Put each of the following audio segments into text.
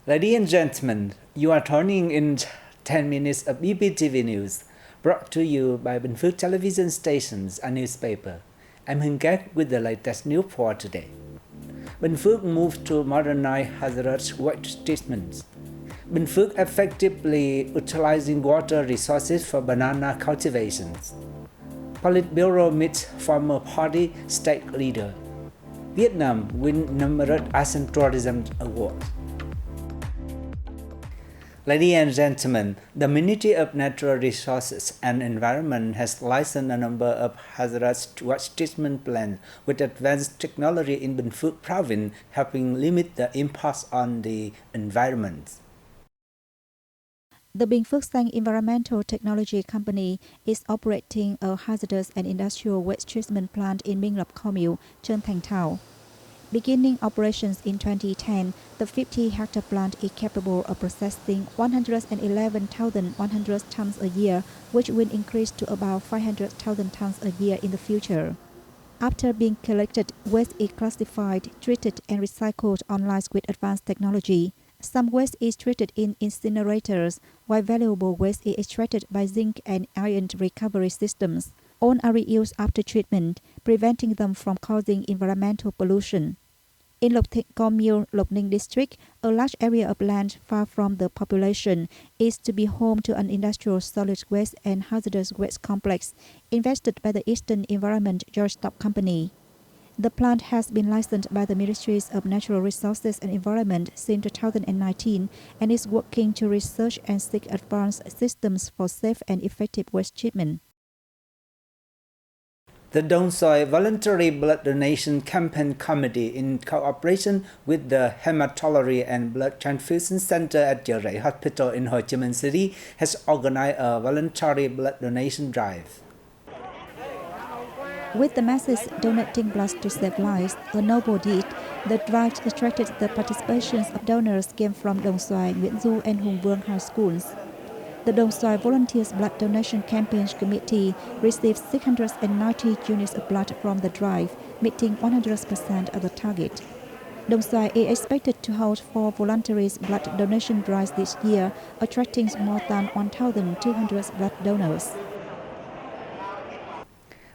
Ladies and gentlemen, you are turning in 10 minutes of BPTV News, brought to you by Bình Phước television stations and newspaper. I'm Binh Phuoc with the latest news for today. Binh Phuoc moved to modernize hazardous waste treatment. Binh Phuoc effectively utilizing water resources for banana cultivations. Politburo meets former party state leader. Vietnam win numerous Asian Tourism Awards. Ladies and gentlemen, the Ministry of Natural Resources and Environment has licensed a number of hazardous waste treatment plants with advanced technology in Binh Phuoc province, helping limit the impact on the environment. The Binh Phuoc Environmental Technology Company is operating a hazardous and industrial waste treatment plant in Minh Lập Commune, Chương Thành Town. Beginning operations in 2010, the 50-hectare plant is capable of processing 111,100 tons a year, which will increase to about 500,000 tons a year in the future. After being collected, waste is classified, treated, and recycled on lines with advanced technology. Some waste is treated in incinerators, while valuable waste is extracted by zinc and iron recovery systems. All are reused after treatment, preventing them from causing environmental pollution. In Lộc Thịnh Commune, Lộc Ninh district, a large area of land far from the population is to be home to an industrial solid waste and hazardous waste complex invested by the Eastern Environment Georgetown Company. The plant has been licensed by the Ministries of Natural Resources and Environment since 2019 and is working to research and seek advanced systems for safe and effective waste treatment. The Đông Xoài Voluntary Blood Donation Campaign Committee, in cooperation with the Hematology and Blood Transfusion Center at Giải Hospital in Ho Chi Minh City, has organized a voluntary blood donation drive. With the masses donating blood to save lives, a noble deed, the drive attracted the participations of donors came from Đông Xoài, Nguyễn Du, and Hùng Vương high schools. The Đông Xoài Volunteers Blood Donation Campaign Committee received 690 units of blood from the drive, meeting 100% of the target. Đông Xoài is expected to hold 4 voluntary blood donation drives this year, attracting more than 1,200 blood donors.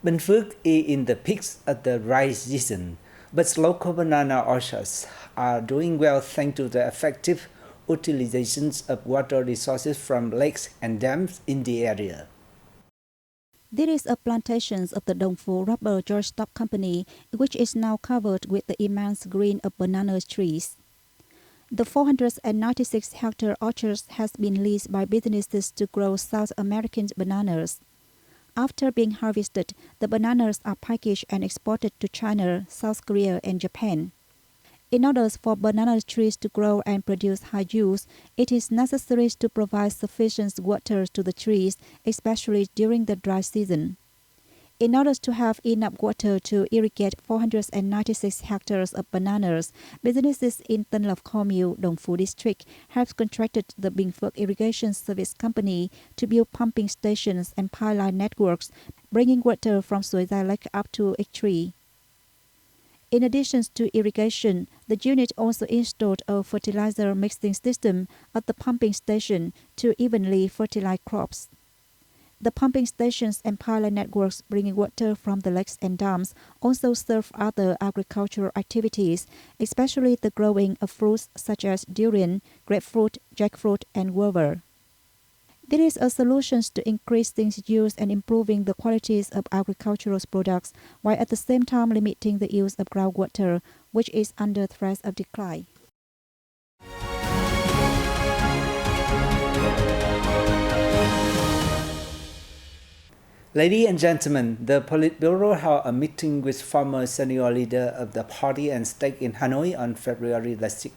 Binh Phuoc is in the peak of the rice season, but local banana orchards are doing well thanks to the effective utilizations of water resources from lakes and dams in the area. There is a plantation of the Đông Phu Rubber Georgetown Company, which is now covered with the immense green of banana trees. The 496-hectare orchard has been leased by businesses to grow South American bananas. After being harvested, the bananas are packaged and exported to China, South Korea, and Japan. In order for banana trees to grow and produce high yields, it is necessary to provide sufficient water to the trees, especially during the dry season. In order to have enough water to irrigate 496 hectares of bananas, businesses in Tân Lập Commune, Đông Phu district have contracted the Binh Phuoc Irrigation Service Company to build pumping stations and pipeline networks, bringing water from Suối Dài Lake up to H3. In addition to irrigation, the unit also installed a fertilizer mixing system at the pumping station to evenly fertilize crops. The pumping stations and pipeline networks bringing water from the lakes and dams also serve other agricultural activities, especially the growing of fruits such as durian, grapefruit, jackfruit, and guava. There is a solution to increasing yields and improving the qualities of agricultural products, while at the same time limiting the use of groundwater, which is under threat of decline. Ladies and gentlemen, the Politburo held a meeting with former senior leader of the party and state in Hanoi on February last year.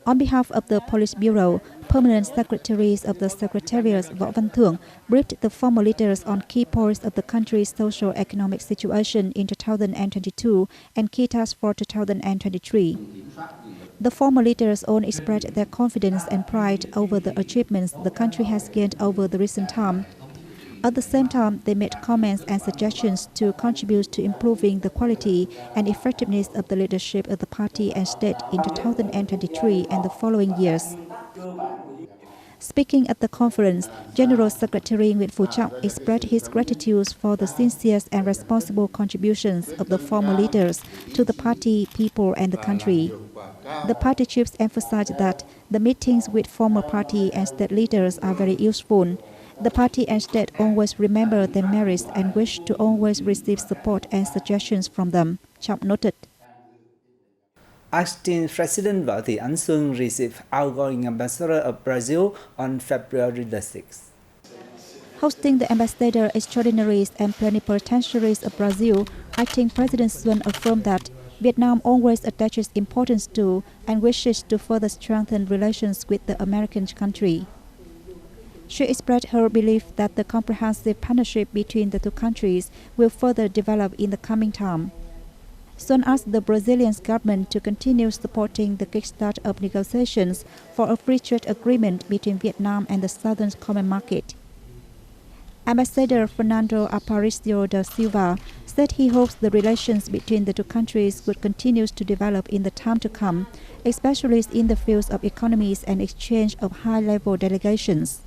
On behalf of the Politburo, permanent secretaries of the Secretariat Võ Văn Thưởng briefed the former leaders on key points of the country's socio-economic situation in 2022 and key tasks for 2023. The former leaders all expressed their confidence and pride over the achievements the country has gained over the recent time. At the same time, they made comments and suggestions to contribute to improving the quality and effectiveness of the leadership of the party and state in 2023 and the following years. Speaking at the conference, General Secretary Binh Phuoc expressed his gratitude for the sincere and responsible contributions of the former leaders to the party, people, and the country. The party chiefs emphasized that the meetings with former party and state leaders are very useful. The party and state always remember their merits and wish to always receive support and suggestions from them, Trong noted. Acting President Võ Thị Ánh Xuân received outgoing ambassador of Brazil on February the 6th. Hosting the ambassador extraordinaries and plenipotentiaries of Brazil, acting President Xuân affirmed that Vietnam always attaches importance to and wishes to further strengthen relations with the American country. She expressed her belief that the comprehensive partnership between the two countries will further develop in the coming time. Xuân asked the Brazilian government to continue supporting the kickstart of negotiations for a free trade agreement between Vietnam and the Southern Common Market. Ambassador Fernando Aparicio da Silva said he hopes the relations between the two countries would continue to develop in the time to come, especially in the fields of economies and exchange of high-level delegations.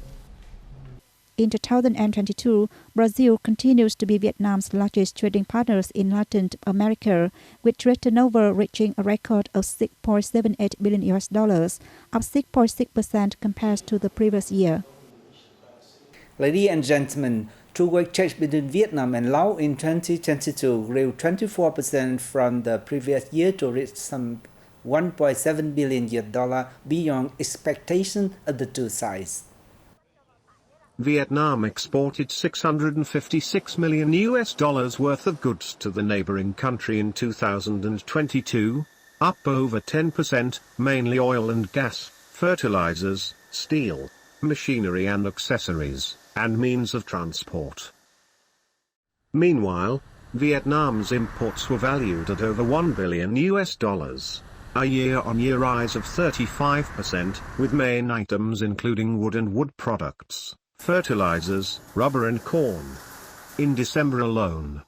In 2022, Brazil continues to be Vietnam's largest trading partners in Latin America, with trade turnover reaching a record of $6.78 billion, up 6.6% compared to the previous year. Ladies and gentlemen, trade exchange between Vietnam and Laos in 2022 grew 24% from the previous year to reach some $1.7 billion beyond expectation of the two sides. Vietnam exported $656 million worth of goods to the neighboring country in 2022, up over 10%, mainly oil and gas, fertilizers, steel, machinery and accessories, and means of transport. Meanwhile, Vietnam's imports were valued at over $1 billion, a year-on-year rise of 35%, with main items including wood and wood products, fertilizers, rubber and corn. In December alone,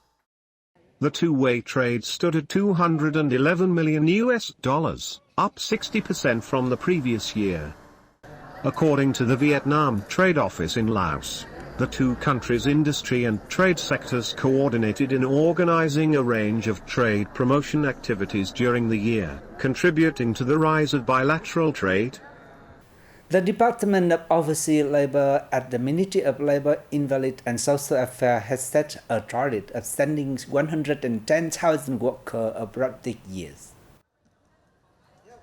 the two-way trade stood at $211 million, up 60% from the previous year. According to the Vietnam Trade Office in Laos, the two countries' industry and trade sectors coordinated in organizing a range of trade promotion activities during the year, contributing to the rise of bilateral trade. The Department of Overseas Labor at the Ministry of Labor, Invalid and Social Affairs has set a target of sending 110,000 workers abroad this year.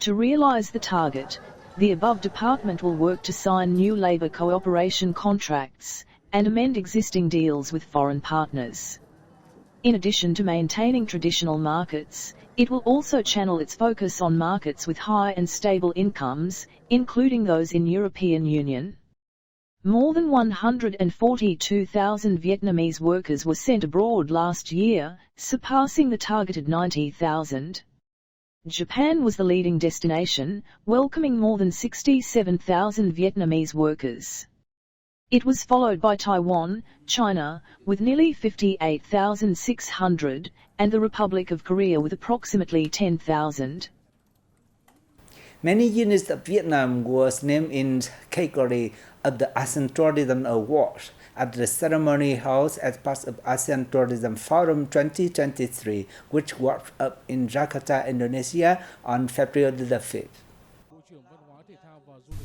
To realize the target, the above department will work to sign new labor cooperation contracts and amend existing deals with foreign partners. In addition to maintaining traditional markets, it will also channel its focus on markets with high and stable incomes, including those in European Union. More than 142,000 Vietnamese workers were sent abroad last year, surpassing the targeted 90,000. Japan was the leading destination, welcoming more than 67,000 Vietnamese workers. It was followed by Taiwan, China, with nearly 58,600, and the Republic of Korea with approximately 10,000. Many units of Vietnam was named in category of the ASEAN Tourism Award at the ceremony held as part of ASEAN Tourism Forum 2023, which wrapped up in Jakarta, Indonesia on February the 5th.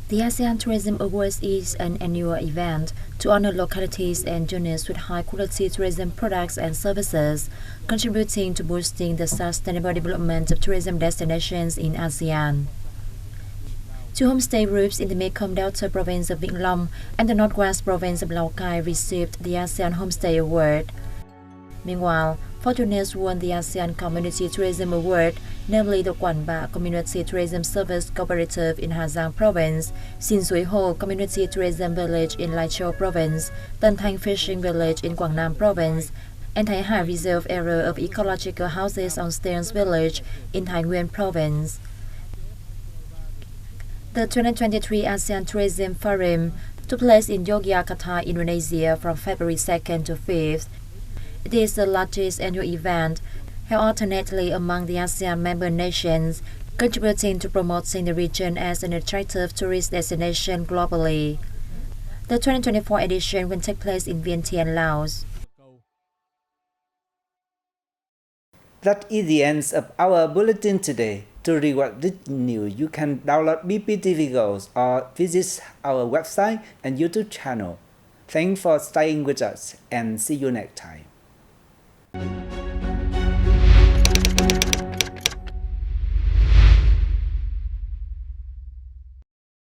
The ASEAN Tourism Awards is an annual event to honor localities and units with high-quality tourism products and services, contributing to boosting the sustainable development of tourism destinations in ASEAN. Two homestay groups in the Mekong Delta province of Vĩnh Long and the northwest province of Lào Cai received the ASEAN Homestay Award. Meanwhile, 4 units won the ASEAN Community Tourism Award, namely the Quảng Bạ Community Tourism Service Cooperative in Hà Giang Province, Xin Suối Hồ Community Tourism Village in Lai Châu Province, Tân Thanh Fishing Village in Quảng Nam Province, and Thái Hải Reserve Area of Ecological Houses on Stearns Village in Thái Nguyên Province. The 2023 ASEAN Tourism Forum, took place in Yogyakarta, Indonesia from February 2nd to 5th. It is the largest annual event held alternately among the ASEAN member nations, contributing to promoting the region as an attractive tourist destination globally. The 2024 edition will take place in Vientiane, Laos. That is the end of our bulletin today. To read what this news, you can download BPTV Go or visit our website and YouTube channel. Thanks for staying with us and see you next time.